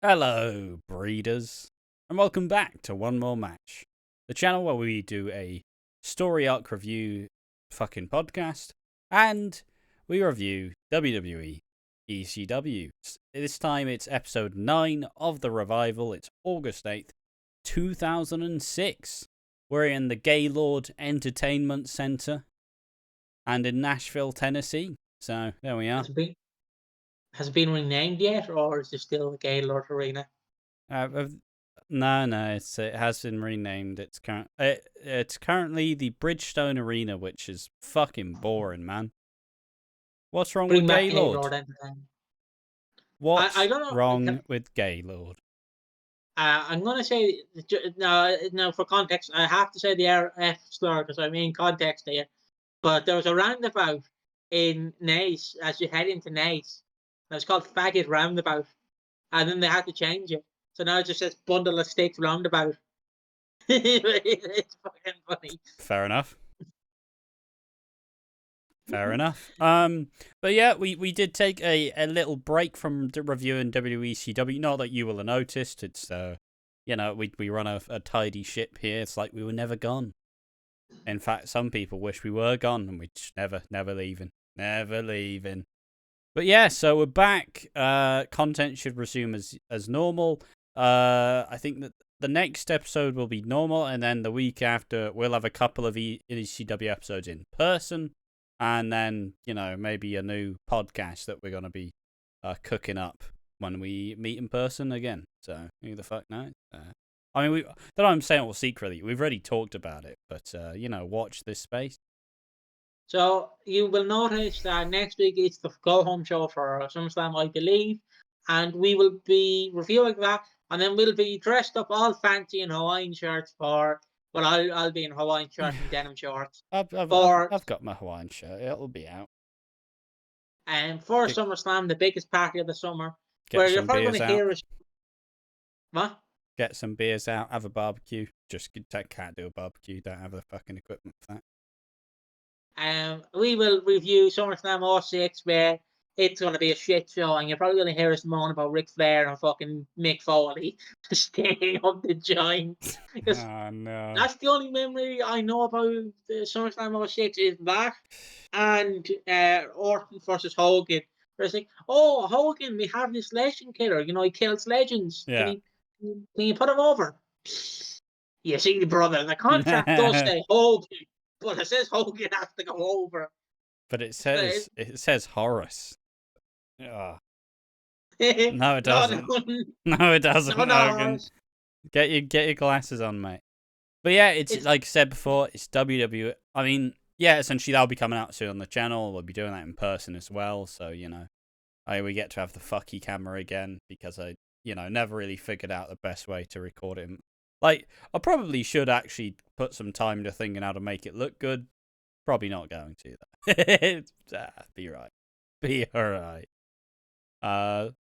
Hello, breeders, and welcome back to One More Match, the channel where we do a story arc review fucking podcast, and we review WWE ECW. This time it's episode 9 of the revival. It's August 8th, 2006. We're in the Gaylord Entertainment Center and in Nashville, Tennessee. So, there we are. Has it been renamed yet, or is it still the Gaylord Arena? No, it has been renamed. It's currently the Bridgestone Arena, which is fucking boring, man. What's wrong Bring with back Gaylord? Entertainment. What's I don't know. wrong with Gaylord? I'm gonna say no. For context, I have to say the RF slur because I'm in context here. But there was a roundabout in Nace as you head into Nace. It was called Faggot Roundabout, and then they had to change it. So now it just says Bundle of Sticks Roundabout. It's fucking funny. Fair enough. Fair enough. But yeah, we did take a little break from reviewing WECW. Not that you will have noticed. It's we run a tidy ship here. It's like we were never gone. In fact, some people wish we were gone, and we're just never leaving. But yeah, so we're back. Content should resume as normal. I think that the next episode will be normal, and then the week after we'll have a couple of ECW episodes in person, and then maybe a new podcast that we're gonna be cooking up when we meet in person again. So who the fuck knows? I mean, that I'm saying all secretly. We've already talked about it, but watch this space. So you will notice that next week is the go-home show for SummerSlam, I believe, and we will be reviewing that, and then we'll be dressed up all fancy in Hawaiian shirts for. Well, I'll be in Hawaiian shirt and denim shorts. I've for got my Hawaiian shirt. It'll be out. And for SummerSlam, the biggest party of the summer, where you're probably going to hear us. What? Get some beers out, have a barbecue. Just can't do a barbecue. Don't have the fucking equipment for that. We will review SummerSlam 06, where it's going to be a shit show, and you're probably going to hear us moan about Ric Flair and fucking Mick Foley staying up the joint. Oh no! That's the only memory I know about the SummerSlam 06 is that, and Orton versus Hogan. Where it's like, oh, Hogan, we have this legend killer. He kills legends. Yeah. Can you put him over? You see, brother, the contract does say Hogan, but it says Hogan has to go over. But it says Horace. Oh. No, it doesn't. No, it doesn't. No, Hogan. Get your glasses on, mate. But yeah, it's like I said before, it's WWE. I mean, yeah, essentially that'll be coming out soon on the channel. We'll be doing that in person as well. So we get to have the fucky camera again because I never really figured out the best way to record it. Like, I probably should actually put some time to thinking how to make it look good. Probably not going to though. Be right. Be alright. But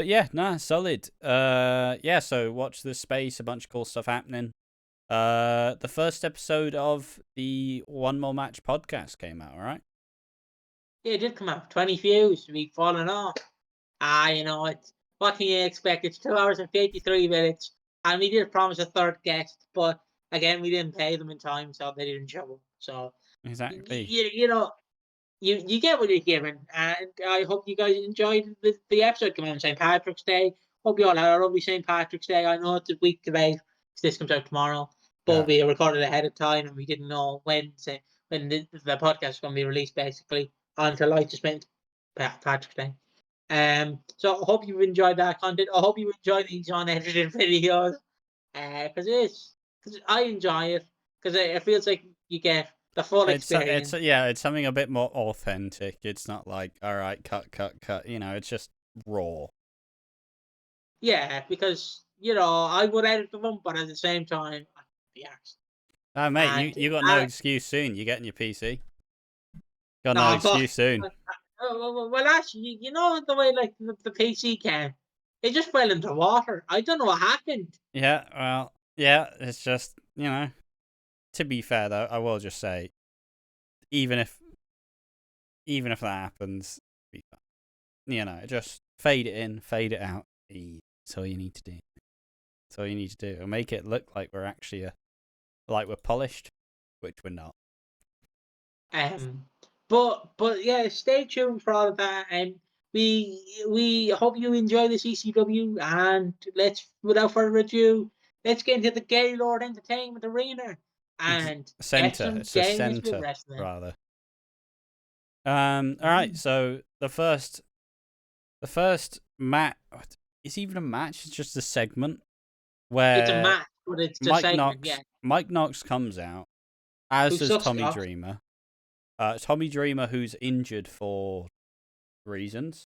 yeah, solid. Yeah, so watch this space, a bunch of cool stuff happening. The first episode of the One More Match podcast came out, alright? Yeah, it did come out. 20 views. We've fallen off. It's what can you expect? It's 2 hours and 53 minutes. And we did promise a third guest, but again, we didn't pay them in time, so they didn't show up. So exactly. You get what you're given, and I hope you guys enjoyed the episode coming on St. Patrick's Day. Hope you all had a lovely St. Patrick's Day. I know it's a week delayed because this comes out tomorrow, but we recorded ahead of time and we didn't know when the podcast was going to be released, basically, until I just went Patrick's Day. So I hope you enjoyed that content. I hope you enjoy these unedited videos, because I enjoy it because it feels like you get the full experience. It's something a bit more authentic. It's not like, all right, cut. It's just raw. Yeah, because I would edit them, but at the same time, I'd be asked. Oh, mate, you got no excuse soon. You're getting your PC. Got no excuse soon. Well, actually, the way like the PC came, it just fell into water. I don't know what happened. Yeah, well, yeah, it's just To be fair though, I will just say, even if that happens, be fine. Just fade it in, fade it out. Easy. That's all you need to do. That's all you need to do. It'll make it look like we're actually like we're polished, which we're not. But yeah, stay tuned for all of that, and we hope you enjoy this ECW. And without further ado, let's get into the Gaylord Entertainment Arena and get Center. some It's a James with center, wrestling. rather. All right. So the first match. It's even a match. It's just a segment where It's a match, but it's a segment. Yeah, Mike Knox comes out, as who does sucks Tommy cock? Dreamer. Tommy Dreamer, who's injured for reasons.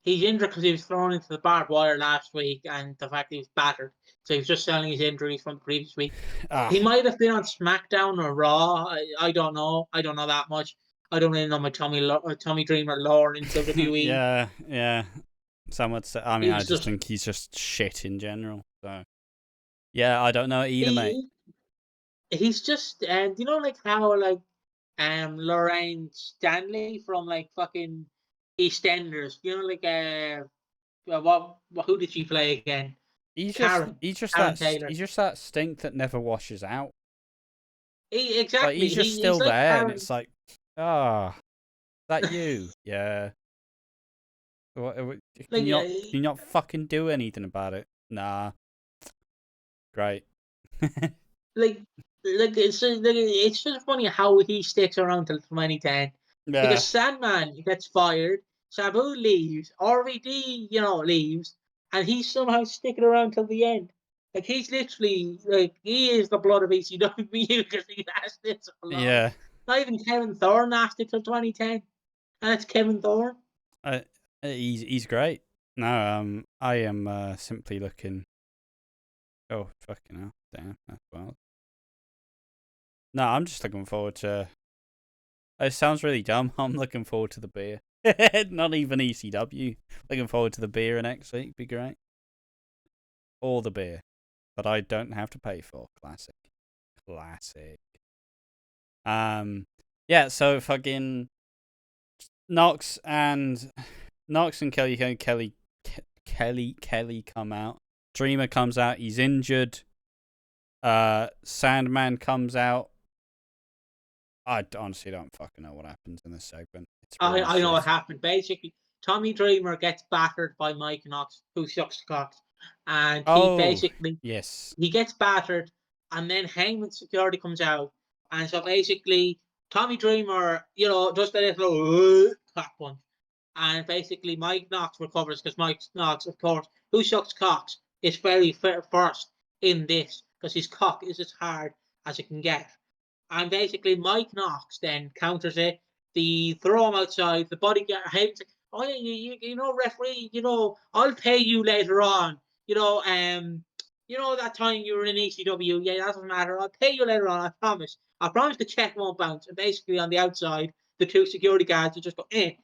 He's injured because he was thrown into the barbed wire last week, and the fact he was battered. So he's just selling his injuries from the previous week. He might have been on SmackDown or Raw. I don't know. I don't know that much. I don't really know my Tommy Dreamer lore in WWE. yeah. Some would say. I mean, I just think he's just shit in general. So, yeah, I don't know either, mate. He's just, you know, like how like Lorraine Stanley from like fucking EastEnders. You know, like who did she play again? He's Karen Taylor. He's just that stink that never washes out. Exactly. Like, he's just still he's like there, Karen. and it's like, that you? Yeah. Can you not fucking do anything about it? Nah. Great. like it's just funny how he sticks around till 2010. Yeah. Because Sandman gets fired, Sabu leaves, RVD, leaves, and he's somehow sticking around till the end. Like, he's literally, like, he is the blood of ECW because he lasted so long. Yeah. Not even Kevin Thorne lasted till 2010, and it's Kevin Thorne. He's great. No, I am simply looking. Oh, fucking hell. Damn, that's wild. No, I'm just looking forward to. It sounds really dumb. I'm looking forward to the beer. Not even ECW. Looking forward to the beer next week. Be great. Or the beer that I don't have to pay for. Classic. Yeah. So fucking Knox and Kelly come out. Dreamer comes out. He's injured. Sandman comes out. I honestly don't fucking know what happens in this segment. I know what happened. Basically, Tommy Dreamer gets battered by Mike Knox, who sucks cocks. And he gets battered, and then Hangman's security comes out. And so basically, Tommy Dreamer, does a little cock punch. And basically, Mike Knox recovers because Mike Knox, of course, who sucks cocks, is very first in this because his cock is as hard as it can get. And basically, Mike Knox then counters it. The throw him outside. The bodyguard, like, oh, referee, I'll pay you later on. That time you were in ECW. Yeah, that doesn't matter. I'll pay you later on. I promise. I promise the check won't bounce. And basically, on the outside, the two security guards will just go, just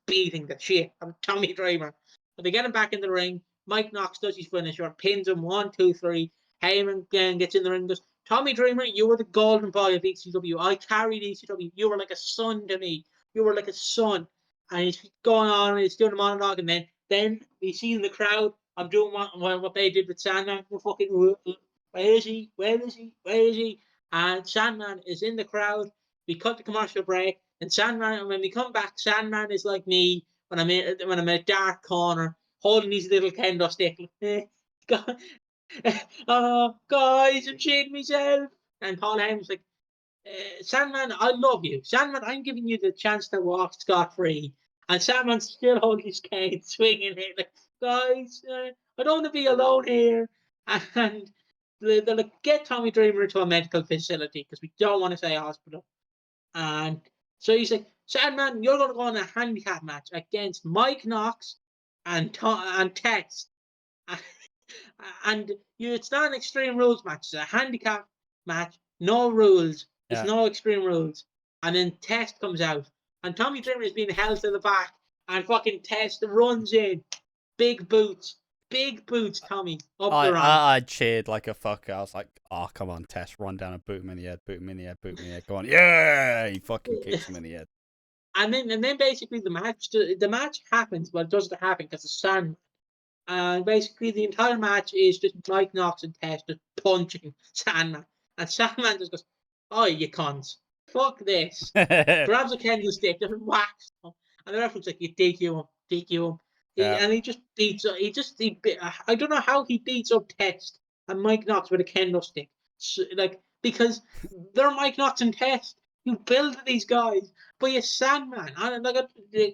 beating the shit of Tommy Dreamer. But they get him back in the ring. Mike Knox does his finisher, pins him 1, 2, 3. Heyman again gets in the ring and goes, Tommy Dreamer, you were the golden boy of ECW. I carried ECW. You were like a son to me. You were like a son. And he's going on and he's doing a monologue. And then we see in the crowd, I'm doing what they did with Sandman. Fucking, where is he? Where is he? Where is he? And Sandman is in the crowd. We cut the commercial break. And Sandman, when we come back, Sandman is like me when I'm in a dark corner, holding his little kendo stick. Oh, guys, I'm shitting myself. And Paul Heyman's like, Sandman, I love you. Sandman, I'm giving you the chance to walk scot-free. And Sandman's still holding his cane, swinging it. Like, guys, I don't want to be alone here. And they're like, get Tommy Dreamer into a medical facility because we don't want to say hospital. And so he's like, Sandman, you're going to go in a handicap match against Mike Knox and Test. And it's not an Extreme Rules match. It's a handicap match. No rules. There's no Extreme Rules. And then Test comes out. And Tommy Dreamer is being held to the back. And fucking Test runs in. Big boots, Tommy. Up the ramp. I cheered like a fucker. I was like, oh, come on, Test. Run down and boot him in the head. Boot him in the head. Go on. Yeah! He fucking kicks him in the head. And then basically the match happens, but it doesn't happen because of Sandman. And basically, the entire match is just Mike Knox and Test just punching Sandman. And Sandman just goes, "Oh, you cons. Fuck this." Grabs a kendo stick, just whacks him. And the referee's like, "You DQ him. Yeah. And he just beats, I don't know how he beats up Test and Mike Knox with a kendo stick. So, because they're Mike Knox and Test. You build these guys. But you Sandman.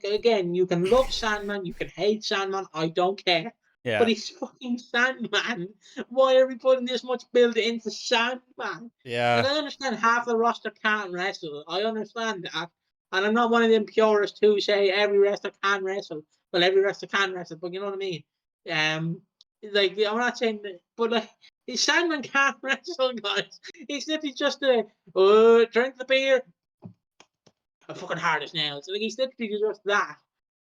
Again, you can love Sandman, you can hate Sandman, I don't care. Yeah. But he's fucking Sandman. Why are we putting this much build into Sandman? Yeah. I understand half the roster can't wrestle. I understand that. And I'm not one of them purists who say every wrestler can wrestle. Well, every wrestler can wrestle, but you know what I mean? I'm not saying that, but Sandman can't wrestle, guys. He's literally just drink the beer, a fucking hard as nails. He's literally just that.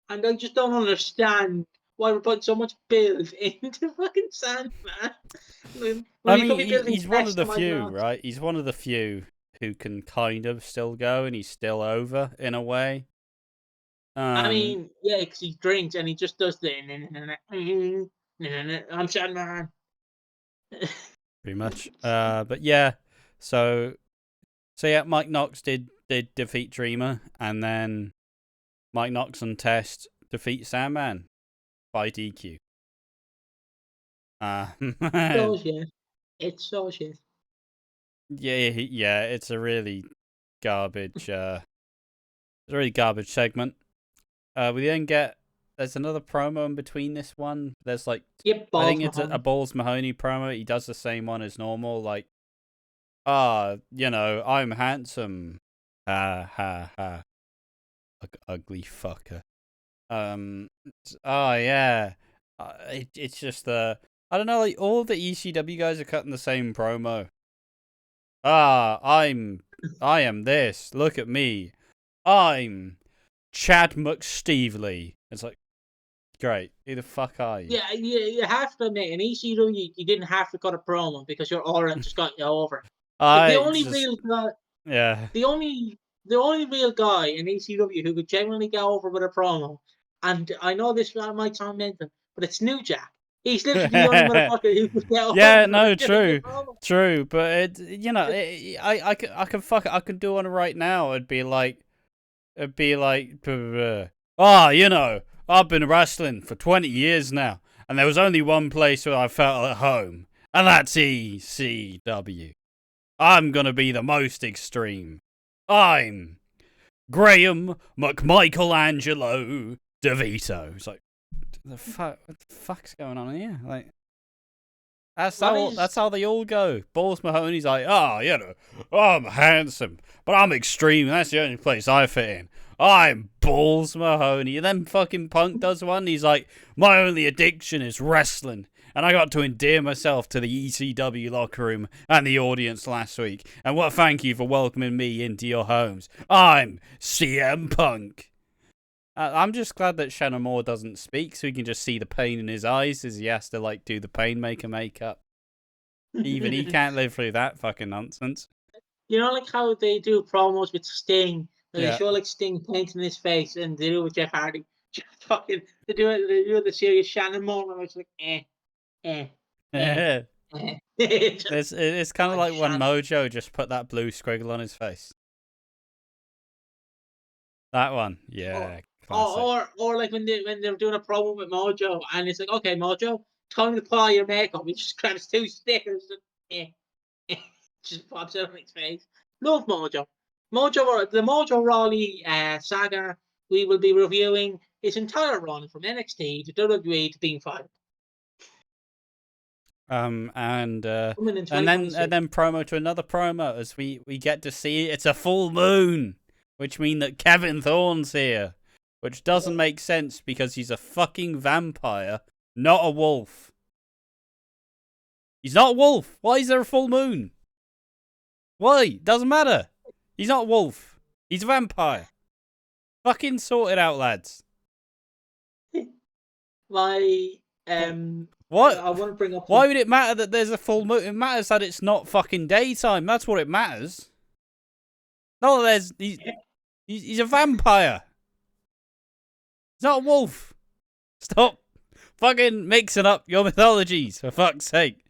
And I just don't understand why we're putting so much build into fucking Sandman. I mean, he's one of the few, right? He's one of the few who can kind of still go, and he's still over in a way. I mean, yeah, because he drinks and he just does the I'm Sandman. Pretty much. But yeah, so yeah, Mike Knox did defeat Dreamer, and then Mike Knox and Test defeat Sandman by DQ. So shit. It's so shit. Yeah, it's a really garbage. It's a really garbage segment. We then get there's another promo in between this one. There's I think it's a Balls Mahoney promo. He does the same one as normal, I'm handsome. Ha ha ha. Ugly fucker. Oh yeah. It's just I don't know. All the ECW guys are cutting the same promo. I am this. Look at me. I'm Chad McSteevely. It's great. Who the fuck are you? Yeah, you have to admit, in ECW, you didn't have to cut a promo because your aura just got you over. The only real guy in ECW who could genuinely get over with a promo, and I know this might sound mental, but it's New Jack. He's literally the only motherfucker who could get over. Yeah, no, true, but I can do one right now. It'd be like, I've been wrestling for 20 years now, and there was only one place where I felt at home, and that's ECW. I'm gonna be the most extreme. I'm Graham McMichelangelo DeVito. It's what the fuck's going on here? That's how they all go. Balls Mahoney's I'm handsome, but I'm extreme. That's the only place I fit in. I'm Balls Mahoney. And then fucking Punk does one. He's like, my only addiction is wrestling. And I got to endear myself to the ECW locker room and the audience last week. And thank you for welcoming me into your homes. I'm CM Punk. I'm just glad that Shannon Moore doesn't speak, so we can just see the pain in his eyes as he has to do the Painmaker makeup. Even he can't live through that fucking nonsense. You know, how they do promos with Sting. They show Sting painting his face, and they do it with Jeff Hardy. They do the serious Shannon Moore, and it's It's kind of like when Mojo just put that blue squiggle on his face. That one, yeah. Or when they're doing a promo with Mojo, and it's okay, Mojo, time to apply your makeup. He just grabs 2 stickers, just pops it on his face. Love Mojo. The Mojo Rawley saga. We will be reviewing his entire run from NXT to WWE to being fired. And then promo to another promo as we get to see it's a full moon, which means that Kevin Thorne's here, which doesn't make sense because he's a fucking vampire, not a wolf. He's not a wolf. Why is there a full moon? Why? Doesn't matter. He's not a wolf. He's a vampire. Fucking sort it out, lads. What? I want to bring up. Why would it matter that there's a full moon? It matters that it's not fucking daytime. That's what it matters. No, he's a vampire. He's not a wolf. Stop fucking mixing up your mythologies, for fuck's sake.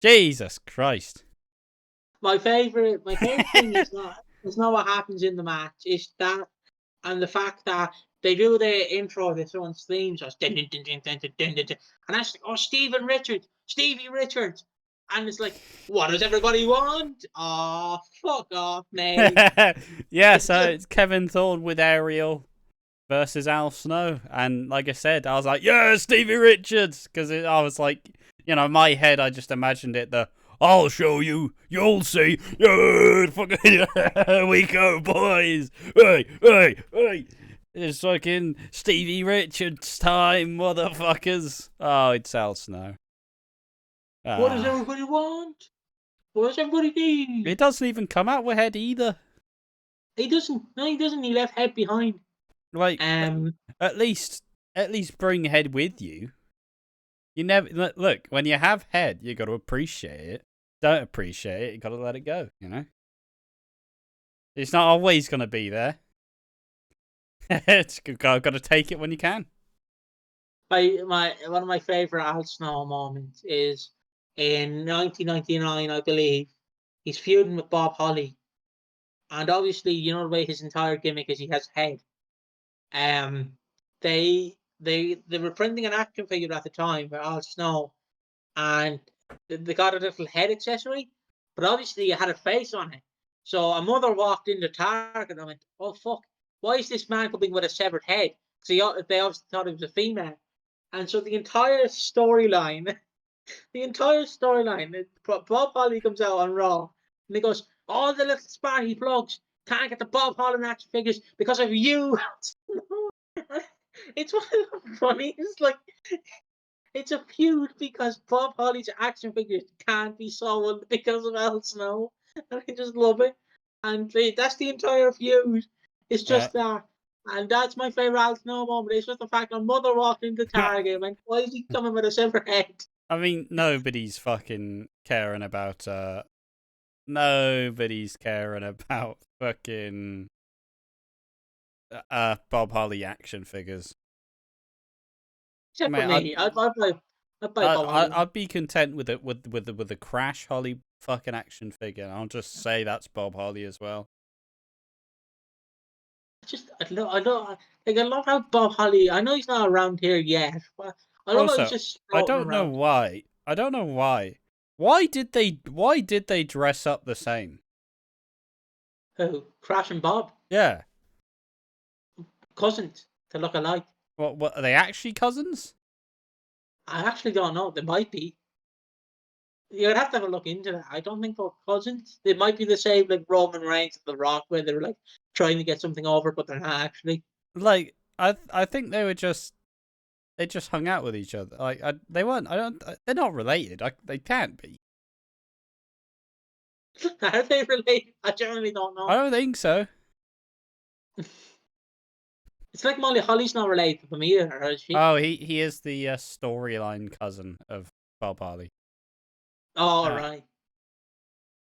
Jesus Christ. My favorite thing is not what happens in the match. It's that and the fact that they do the intro, they throw in themes, and that's like, oh, Stevie Richards, and it's like, what does everybody want? Oh, fuck off, mate. Yeah, so it's Kevin Thorne with Ariel versus Al Snow, and like I said, I was like, yeah, Stevie Richards, because I was like, in my head, I just imagined it, I'll show you, you'll see, yeah, fucking, here we go, boys, hey, it's fucking Stevie Richards time, motherfuckers. Oh, it's Al Snow. What does everybody want? What does everybody need? It doesn't even come out with Head either. He doesn't. No, he doesn't. He left Head behind. Like, at least bring Head with you. You never look when you have Head, you got to appreciate it. Don't appreciate it, you got to let it go. It's not always gonna be there. It's got to take it when you can. One of my favorite Al Snow moments is in 1999, I believe. He's feuding with Bob Holly, and obviously, the way his entire gimmick is he has a head. They were printing an action figure at the time for Al Snow, and they got a little head accessory, but obviously it had a face on it. So a mother walked into Target and went, "Oh fuck, why is this man coming with a severed head?" Because they obviously thought it was a female, and so the entire storyline, Bob Holly comes out on Raw, and he goes, "All the little Sparky plugs can't get the Bob Holly action figures because of you." It's one of the funniest, like, it's a feud because Bob Holly's action figures can't be sold because of Al Snow. And I just love it. And that's the entire feud. It's just that. And that's my favourite Al Snow moment. It's just the fact that mother walked into Target and went, why is he coming with a severed head? I mean, nobody's fucking caring about fucking Bob Holly action figures. Except for me. I'd buy Bob Holly. I'd be content with it with the Crash Holly fucking action figure. I'll just say that's Bob Holly as well. I love how Bob Holly. I know he's not around here yet, but I love how he's just. I don't know why. Why did they dress up the same? Who? Crash and Bob? Yeah. Cousins to look alike. What are they actually cousins? I actually don't know. They might be. You'd have to have a look into that. I don't think they're cousins. They might be the same, like Roman Reigns and The Rock, where they're like trying to get something over, but they're not actually. Like I think they just hung out with each other. Like they weren't. They're not related. They can't be. Are they related? I generally don't know. I don't think so. It's like Molly Holly's not related to them either, is she? Oh, he is the storyline cousin of Bob Holly. Oh, right.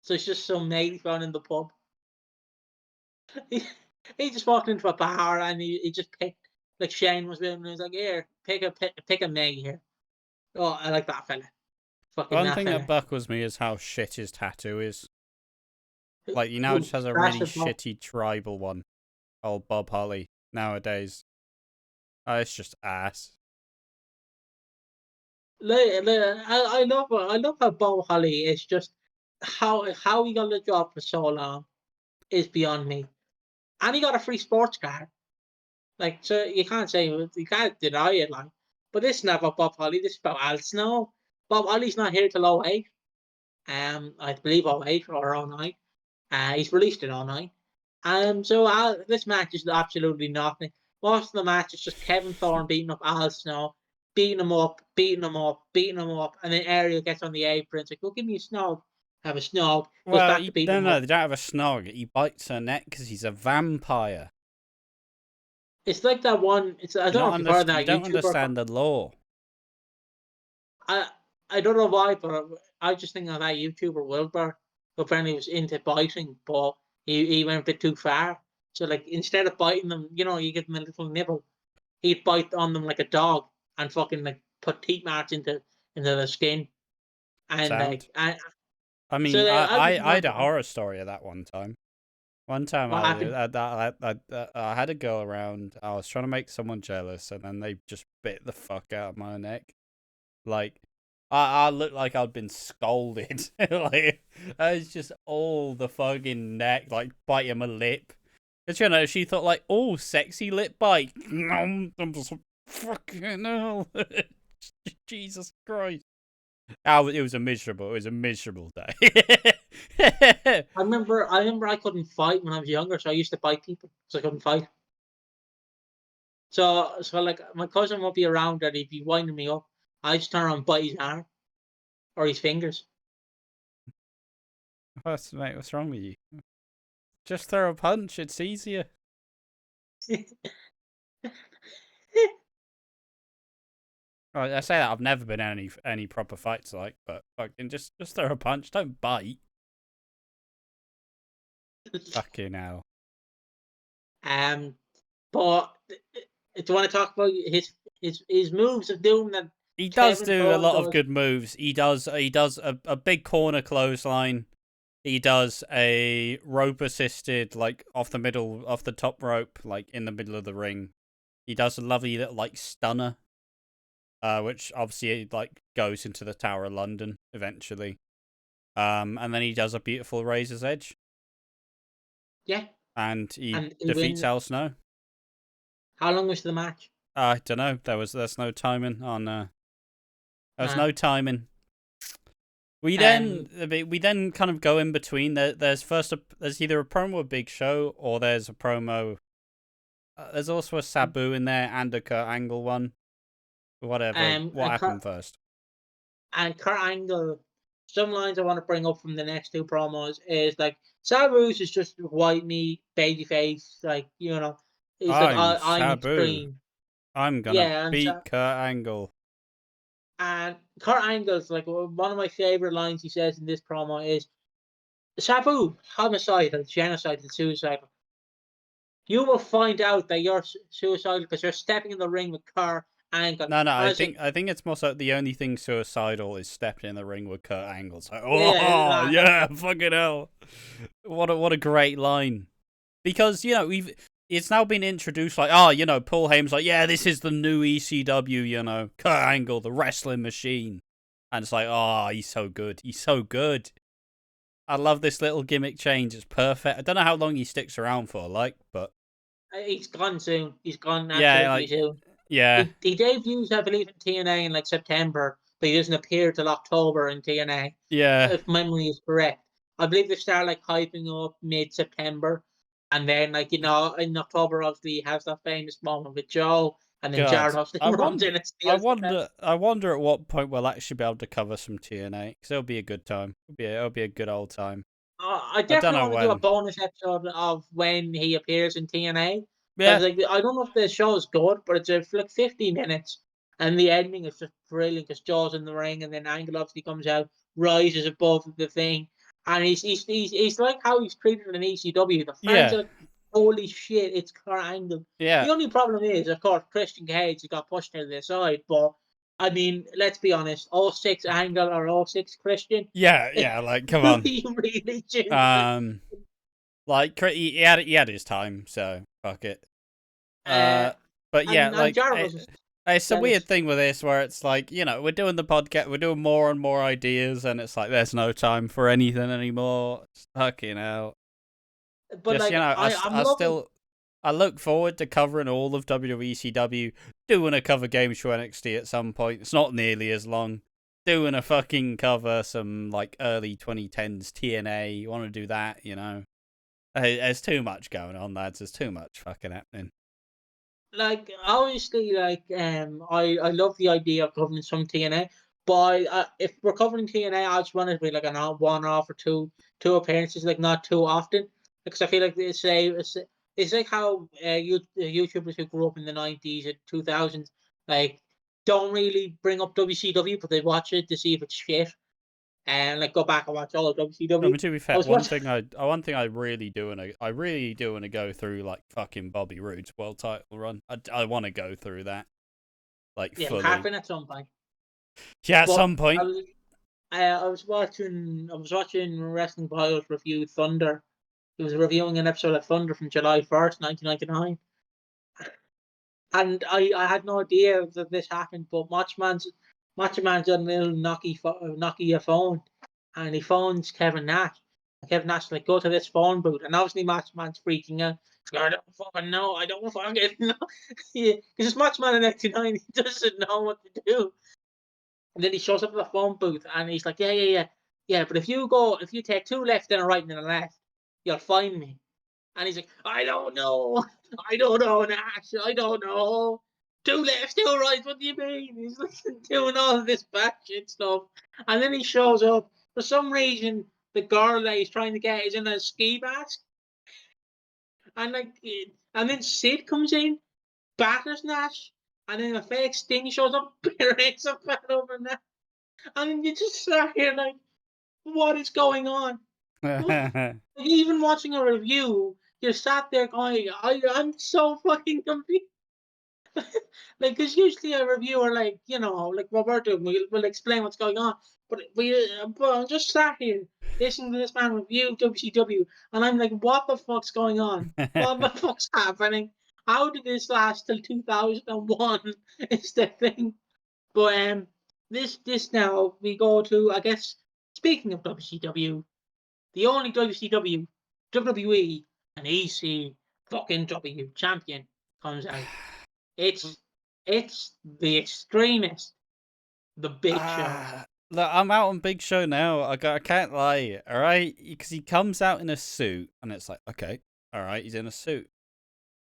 So it's just some mate found in the pub. He just walked into a bar and he just picked, like Shane was doing, and he was like, "Here, pick a Meg here." Oh, I like that fella. One thing that buckles me is how shit his tattoo is. Like, he now just has a really shitty tribal one. Old Bob Holly nowadays. Oh, it's just ass. I love how Bob Holly is just how he got the job for so long is beyond me. And he got a free sports card. Like, so you can't deny it, like. But this is not about Bob Holly, this is about Al Snow. Bob Holly's not here till 08. I believe 08 or 09. He's released in 09. So this match is absolutely nothing. Most of the match is just Kevin Thorne beating up Al Snow, beating him up, and then Ariel gets on the apron. It's like, "Well, give me a snog." Have a snog. Well, no, they don't have a snog. He bites her neck because he's a vampire. It's like that one. I don't know if you've heard that. You don't understand the law. I don't know why, but I just think of that YouTuber Wilbur, who apparently was into biting, but he went a bit too far. So, like, instead of biting them, you give them a little nibble, he'd bite on them like a dog, and fucking like put teeth marks into the skin, and Sound. like and I so mean, like, I was I had a wondering horror story of that one time. One time what happened. I had a girl around. I was trying to make someone jealous, and then they just bit the fuck out of my neck. Like, I looked like I'd been scolded. Like, I was just all the fucking neck, like biting my lip. Cause she thought like, oh, sexy lip bite. I'm just fucking hell. Jesus Christ. It was a miserable day. I remember I couldn't fight when I was younger, so I used to bite people because I couldn't fight. So like my cousin would be around and he'd be winding me up. I just turn around and bite his arm or his fingers. Mate, what's wrong with you? Just throw a punch. It's easier. I say that I've never been in any proper fights like, but fucking just throw a punch. Don't bite. Fucking hell. um, but do you want to talk about his moves of doom that He does Kevin do a Paul lot of does? good moves. He does a big corner clothesline. He does a rope assisted, like off the top rope, like in the middle of the ring. He does a lovely little like stunner, which obviously like goes into the Tower of London eventually. And then he does a beautiful Razor's Edge, Yeah, and he and he defeats wins. Al Snow. How long was the match? I don't know. There's no timing on. There's Uh, no timing. We um, then kind of go in between. There's either a promo with Big Show or there's a promo. There's also a Sabu in there and a Kurt Angle one. Whatever. What and Kurt happened first? and Kurt Angle. Some lines I want to bring up from the next two promos is like Sabu's is just white meat, baby face, like he's like I'm I'm Sabu. extreme. I'm gonna Yeah, beat Kurt Angle. and Kurt Angle's like one of my favorite lines he says in this promo is Sabu, homicidal, genocidal, suicidal. You will find out that you're suicidal because you're stepping in the ring with Kurt Angle. And No, I was like, I think it's more so the only thing suicidal is stepping in the ring with Kurt Angle. So, oh yeah, yeah, fucking hell! What a great line. Because it's now been introduced like, Paul Heyman's like, yeah, this is the new ECW, Kurt Angle, the wrestling machine, and it's like, oh, he's so good, he's so good. I love this little gimmick change. It's perfect. I don't know how long he sticks around for, but he's gone soon. He's gone yeah, absolutely soon. yeah, He debuts, I believe, in TNA in like September, but he doesn't appear till October in TNA, yeah, if memory is correct. I believe they start like hyping up mid September, and then like in October obviously he has that famous moment with Joe, and then God, Jared Austin runs in and steals the belt. I wonder at what point we'll actually be able to cover some TNA because it'll be a good time. It'll be a good old time. I I don't definitely know want to do a when. bonus episode of when he appears in TNA. Yeah, Because like I don't know if the show is good, but it's like 50 minutes, and the ending is just brilliant. Because Jaw's in the ring, and then Angle obviously comes out, rises above the thing, and he's like how he's treated in ECW. The fans yeah, are like, holy shit, it's Kurt Angle. yeah. The only problem is, of course, Christian Cage got pushed to the side, but I mean, let's be honest, all six Angle or all six Christian. Yeah, yeah, like come Do on. you really choose? Um like he had his time, so fuck it. Uh, But yeah, and like Jarvis was it's a weird jealous. thing with this where it's like, we're doing the podcast, we're doing more and more ideas and it's like there's no time for anything anymore. It's fucking hell. But Just, like I'm I loving. still I look forward to covering all of WWE ECW, doing a cover Game Show NXT at some point. It's not nearly as long. Doing a fucking cover some like early 2010s TNA. You want to do that, There's too much going on, lads. There's too much fucking happening. Like obviously, like I love the idea of covering some TNA, but if we're covering TNA, I just want it to be like an one off or two appearances, like not too often, because I feel like it's like how YouTubers who grew up in the 90s and 2000s like don't really bring up WCW, but they watch it to see if it's shit, and like go back and watch all of I WCW. mean, to be I fair, was watching. one thing I really do want to go through like fucking Bobby Roode's world title run. I want to go through that. like Yeah, fully. happen at some point. Yeah, at But some point. I was watching Wrestling Pilots review Thunder. He was reviewing an episode of Thunder from July 1st, 1999. And I had no idea that this happened, but Macho Man's got a little Nokia phone, and he phones Kevin Nash. And Kevin Nash is like, go to this phone booth, and obviously Macho Man's freaking out. He's like, I don't fucking know, I don't fucking know. Yeah, because it's Macho Man in '99, he doesn't know what to do. And then he shows up at the phone booth, and he's like, yeah. But if you take 2 left and a right and a left, you'll find me. And he's like, I don't know, Nash, I don't know. 2 left, 2 right, what do you mean? He's like doing all of this batshit stuff. And then he shows up. For some reason, the girl that he's trying to get is in a ski mask. And and then Sid comes in, batters Nash, and then a fake Sting shows up, breaks a fan over Nash. And then you just sat here like, what is going on? Even watching a review, you sat there going, I'm so fucking confused. Like, because usually a reviewer, like, like Roberto, will explain what's going on. But I'm just sat here listening to this man review WCW, and I'm like, what the fuck's going on? What the fuck's happening? How did this last till 2001? Is the thing. But this now we go to, I guess, speaking of WCW, the only WCW, WWE, and EC fucking W champion comes out. It's the extremist, the Big Show. Look, I'm out on Big Show now. I can't lie, all right? Because he comes out in a suit, and it's like, okay, all right, he's in a suit,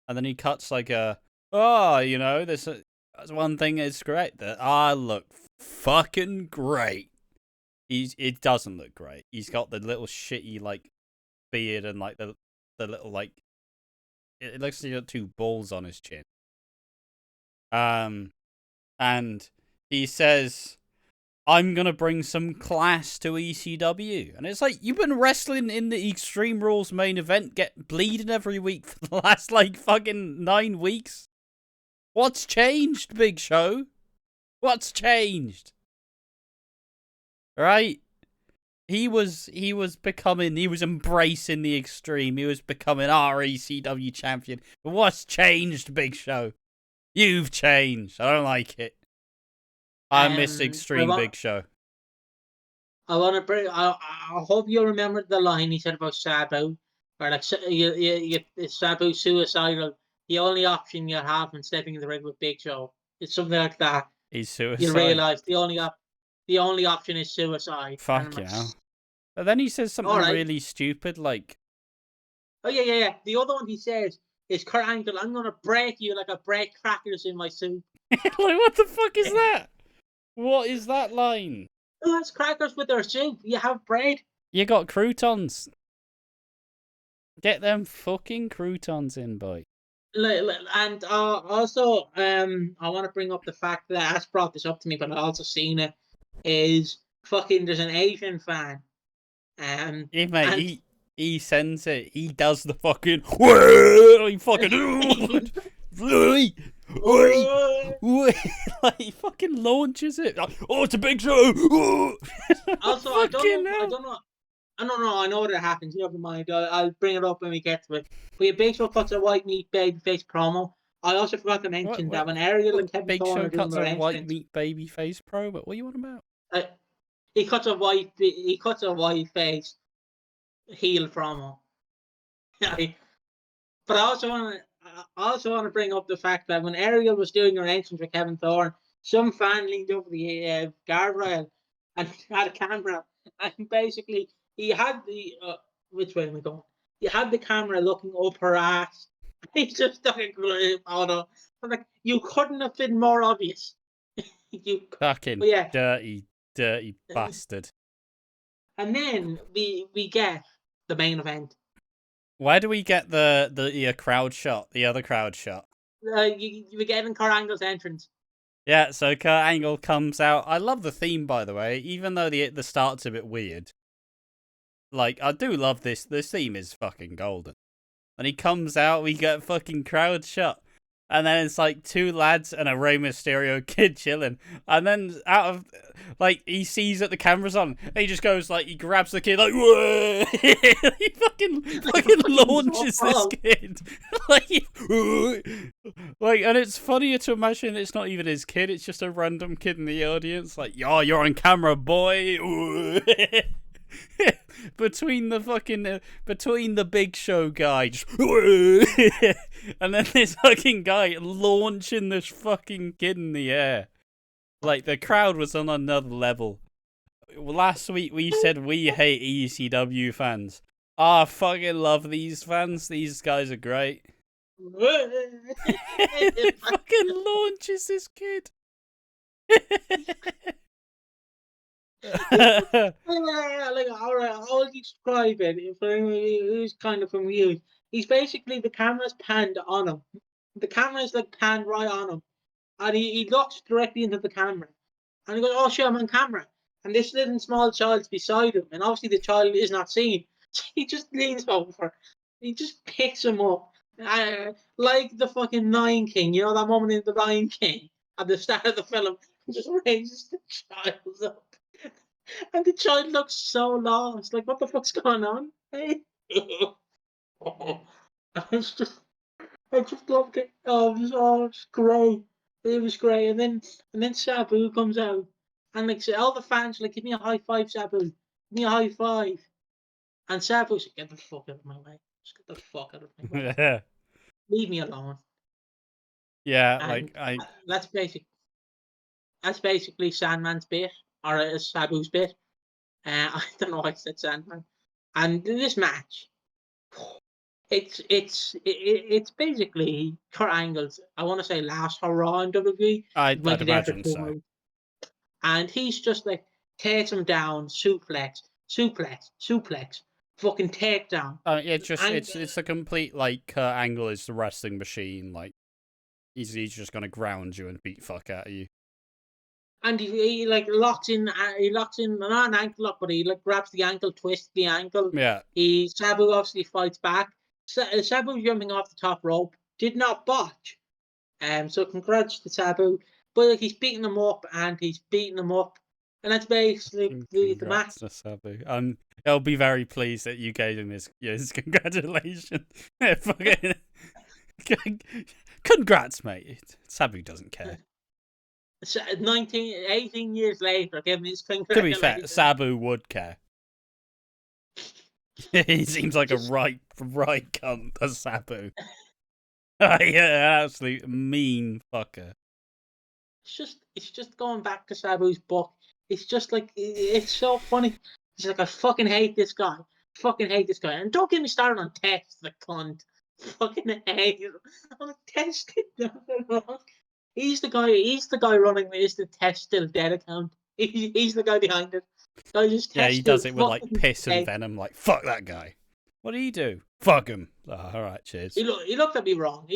and then he cuts like this. That's one thing that's great. That I look fucking great. It doesn't look great. He's got the little shitty like beard and like the little like it looks like he's got 2 balls on his chin. And he says, I'm gonna bring some class to ECW. And it's like, you've been wrestling in the Extreme Rules main event, get bleeding every week for the last like fucking 9 weeks. What's changed, Big Show? What's changed? Right? He was embracing the Extreme. He was becoming our ECW champion. But what's changed, Big Show? You've changed. I don't like it. I miss Extreme Big Show. I want to bring. I hope you remember the line he said about Sabu, or like Sabu suicidal. The only option you have when stepping in the ring with Big Show, it's something like that. He's suicide. You realise the only option is suicide. Fuck yeah. But then he says something really stupid, like, oh yeah. The other one he says is, Kurt Angle, I'm gonna break you like I break crackers in my soup. like, what the fuck is that? What is that line? Oh, that's crackers with their soup. You have bread. You got croutons. Get them fucking croutons in, boy. And also, I want to bring up the fact that Ash brought this up to me, but I also seen it. Is fucking there's an Asian fan. Yeah, mate, he sends it. He does the fucking. He fucking. Like he fucking launches it. Oh, it's a Big Show. Also, I don't know. I know what happens. Never mind. I'll bring it up when we get to it. But your Big Show cuts a white meat babyface promo. I also forgot to mention that when Ariel and Kevin Big Thorne Show are doing cuts their a white entrance, meat babyface promo. What are you on about? He cuts a white face heel promo. But I also want to bring up the fact that when Ariel was doing her entrance with Kevin Thorne, some fan leaned over the guardrail and had a camera, and basically he had the which way am I going? He had the camera looking up her ass. He just started going, oh no. I'm like, you couldn't have been more obvious. You fucking dirty bastard. And then we get the main event. Where do we get the crowd shot? The other crowd shot. We get in Kurt Angle's entrance. Yeah, so Kurt Angle comes out. I love the theme, by the way, even though the start's a bit weird. Like, I do love this. This theme is fucking golden. And he comes out, we get a fucking crowd shot. and then it's like two lads and a Rey Mysterio kid chilling, and then out of like he sees that the camera's on, and he just goes like he grabs the kid like whoa! He fucking launches this kid like, and it's funnier to imagine it's not even his kid, it's just a random kid in the audience like, yo, you're on camera, boy. between the Big Show guy just and then this fucking guy launching this fucking kid in the air. Like, the crowd was on another level. Last week we said we hate ECW fans. I fucking love these fans. These guys are great. It fucking launches this kid. Like, alright, I'll describe it for anyone who's kind of confused. He's basically, the camera's panned on him. The camera's like panned right on him. And he looks directly into the camera. And he goes, oh shit, I'm on camera. And this little small child's beside him. And obviously the child is not seen. So he just leans over. He just picks him up. Like the fucking Lion King. You know that moment in the Lion King? At the start of the film. Just raises the child up. And the child looks so lost. Like, what the fuck's going on? I just loved it. Oh, it was great. It was great. And then Sabu comes out. And like, so all the fans are like, give me a high five, Sabu. Give me a high five. And Sabu's like, get the fuck out of my way. Just get the fuck out of my way. Yeah. Leave me alone. Yeah, And like that's basically Sandman's bit, or Sabu's bit. I don't know why I said Sandman. And this match, it's basically Kurt Angle's, I want to say, last hurrah in WWE. I'd When he ever imagine came so. out. And he's just like, takes him down, suplex, fucking takedown. It's a complete, like, Kurt Angle is the wrestling machine. Like, he's just gonna ground you and beat fuck out of you. And he like locks in, not an ankle lock, but he like grabs the ankle, twists the ankle. Yeah. Sabu obviously fights back. Sabu jumping off the top rope did not botch. So congrats to Sabu. But like, he's beating him up, and that's basically the match. To Sabu. I'll be very pleased that you gave him his congratulations. Congrats, mate. Sabu doesn't care. 18 years later, give him his To congratulations. be fair, Sabu would care. He seems like a right cunt, a Sabu. Yeah, absolute mean fucker. It's just going back to Sabu's book. It's just like, it's so funny. He's like, I fucking hate this guy. And don't get me started on Test, the cunt. Fucking hate him. I'm like, Test did nothing wrong. He's the guy running the Test Still Dead account. He's the guy behind it. So he does it with like piss and venom, like, fuck that guy. What did he do? Fuck him. Oh, alright, cheers. He looked at me wrong.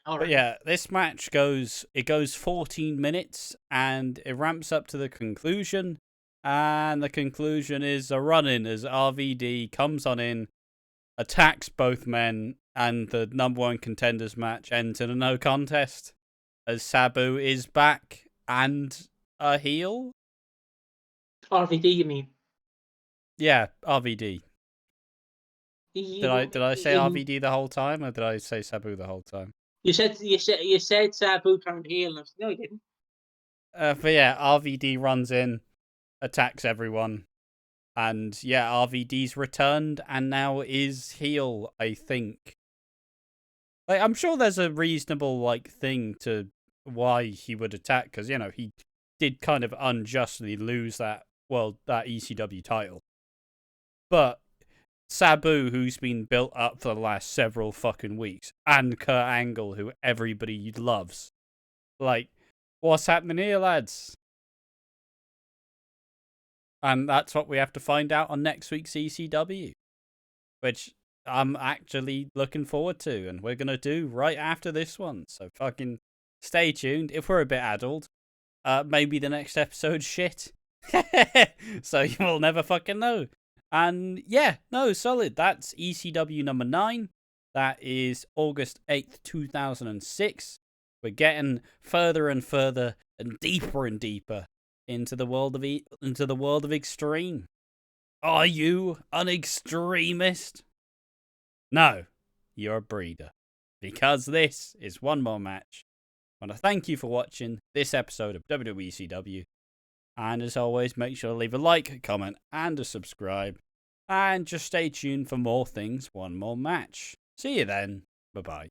All right. But yeah, this match goes 14 minutes, and it ramps up to the conclusion. And the conclusion is a run-in as RVD comes on in, attacks both men, and the number one contenders match ends in a no contest. As Sabu is back and a heel? RVD, you mean? Yeah, RVD. Did I say RVD the whole time, or did I say Sabu the whole time? You said Sabu turned heel. No, you didn't. But yeah, RVD runs in, attacks everyone, and yeah, RVD's returned and now is heel, I think. Like, I'm sure there's a reasonable like thing to why he would attack, because, you know, he did kind of unjustly lose that ECW title. But Sabu, who's been built up for the last several fucking weeks, and Kurt Angle, who everybody loves, like, what's happening here, lads? And that's what we have to find out on next week's ECW, which I'm actually looking forward to, and we're gonna do right after this one. So fucking stay tuned. If we're a bit addled, maybe the next episode's shit. So you will never fucking know. And yeah, no, solid. That's ECW number 9. That is August 8th, 2006. We're getting further and further and deeper into the world of extreme. Are you an extremist? No, you're a breeder. Because this is one more match. I want to thank you for watching this episode of WWE ECW. And as always, make sure to leave a like, a comment, and a subscribe. And just stay tuned for more things, one more match. See you then. Bye-bye.